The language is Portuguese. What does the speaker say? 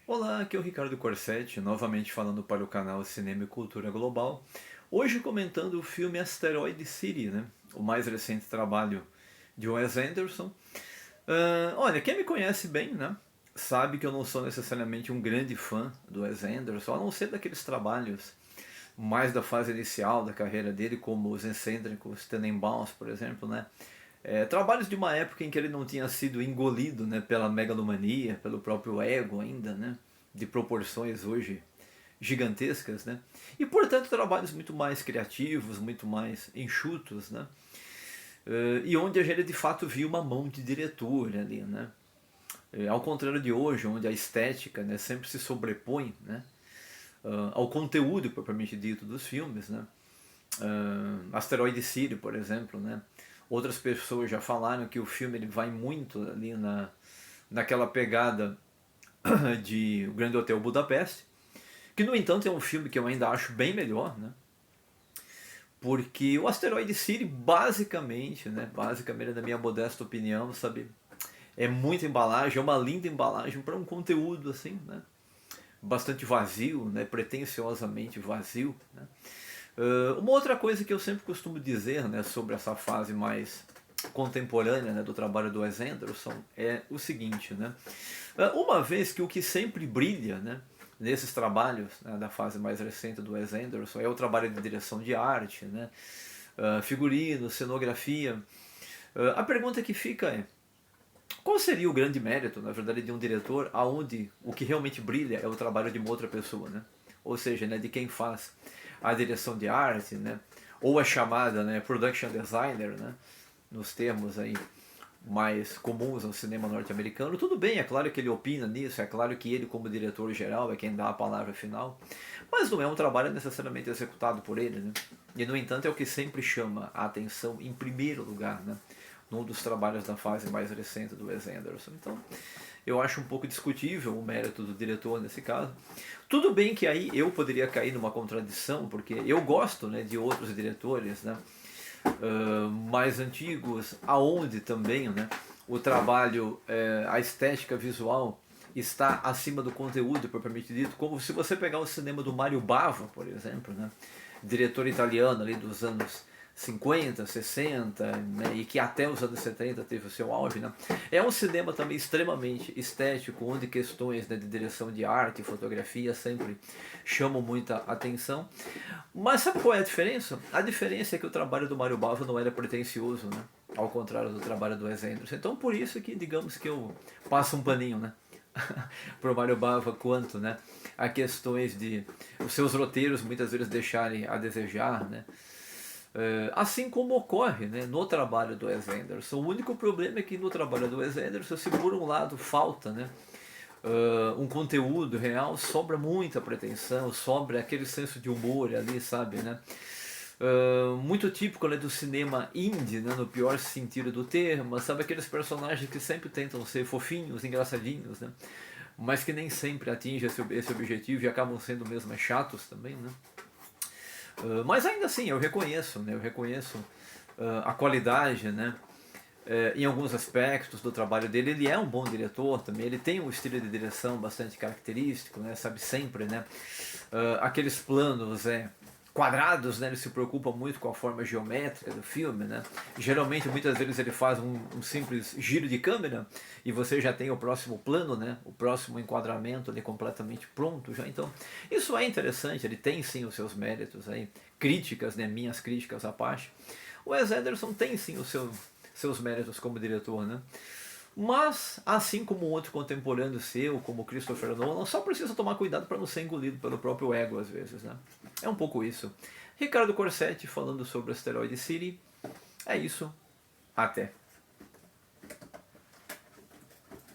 Olá, aqui é o Ricardo Corsetti, novamente falando para o canal Cinema e Cultura Global. Hoje comentando o filme Asteroid City, né? O mais recente trabalho de Wes Anderson. Olha, quem me conhece bem, né? Sabe que eu não sou necessariamente um grande fã do Wes Anderson, a não ser daqueles trabalhos mais da fase inicial da carreira dele, como Os Excêntricos Tenenbaums, por exemplo, né? Trabalhos de uma época em que ele não tinha sido engolido, né, pela megalomania, pelo próprio ego ainda, né, de proporções hoje gigantescas, né, e portanto trabalhos muito mais criativos, muito mais enxutos, né, e onde a gente de fato viu uma mão de diretor ali, né, ao contrário de hoje, onde a estética, né, sempre se sobrepõe, né, ao conteúdo propriamente dito dos filmes, né. Asteroid City, por exemplo, né? Outras pessoas já falaram que o filme ele vai muito ali naquela pegada de O Grande Hotel Budapeste, que no entanto é um filme que eu ainda acho bem melhor, né? Porque o Asteroid City basicamente, né, basicamente na minha modesta opinião, sabe, é muita embalagem, é uma linda embalagem para um conteúdo assim, né? Bastante vazio, né, pretensiosamente vazio, né? Uma outra coisa que eu sempre costumo dizer, né, sobre essa fase mais contemporânea, né, do trabalho do Wes Anderson é o seguinte, né? Uma vez que o que sempre brilha, né, nesses trabalhos, né, da fase mais recente do Wes Anderson é o trabalho de direção de arte, né, figurino, cenografia. A pergunta que fica é: qual seria o grande mérito, na verdade, de um diretor aonde o que realmente brilha é o trabalho de uma outra pessoa, né? Ou seja, né, de quem faz a direção de arte, né? Ou a chamada, né, production designer, né? Nos termos aí mais comuns ao cinema norte-americano. Tudo bem, é claro que ele opina nisso, é claro que ele como diretor geral é quem dá a palavra final, mas não é um trabalho necessariamente executado por ele, né? E no entanto é o que sempre chama a atenção em primeiro lugar, né? Num dos trabalhos da fase mais recente do Wes Anderson. Então, eu acho um pouco discutível o mérito do diretor nesse caso. Tudo bem que aí eu poderia cair numa contradição, porque eu gosto, né, de outros diretores, né, mais antigos, aonde também, né, o trabalho, a estética visual está acima do conteúdo propriamente dito, como se você pegar o cinema do Mario Bava, por exemplo, né, diretor italiano ali dos anos 50, 60, né, e que até os anos 70 teve o seu auge, né? É um cinema também extremamente estético, onde questões, né, de direção de arte e fotografia sempre chamam muita atenção. Mas sabe qual é a diferença? A diferença é que o trabalho do Mario Bava não era pretencioso, né? Ao contrário do trabalho do Wes Anderson. Então por isso que, digamos que eu passo um paninho, né? Pro Mario Bava quanto, né, a questões de os seus roteiros muitas vezes deixarem a desejar, né? Assim como ocorre, né, no trabalho do Wes Anderson. O único problema é que no trabalho do Wes Anderson, se por um lado falta, né, um conteúdo real, sobra muita pretensão, sobra aquele senso de humor ali, sabe, né? Muito típico, né, do cinema indie, né, no pior sentido do termo, sabe, aqueles personagens que sempre tentam ser fofinhos, engraçadinhos, né, mas que nem sempre atingem esse objetivo e acabam sendo mesmo chatos também, né. Mas ainda assim, eu reconheço, né, eu reconheço a qualidade, né, em alguns aspectos do trabalho dele. Ele é um bom diretor também, ele tem um estilo de direção bastante característico, né, sabe, sempre, né, aqueles planos quadrados, né, ele se preocupa muito com a forma geométrica do filme, né, geralmente muitas vezes ele faz um simples giro de câmera e você já tem o próximo plano, né, o próximo enquadramento ali completamente pronto já. Então isso é interessante, ele tem sim os seus méritos aí, críticas, né, minhas críticas à parte. O Wes Anderson tem sim os seus méritos como diretor, né? Mas, assim como um outro contemporâneo seu, como Christopher Nolan, só precisa tomar cuidado para não ser engolido pelo próprio ego às vezes, né? É um pouco isso. Ricardo Corsetti falando sobre Asteroid City. É isso. Até.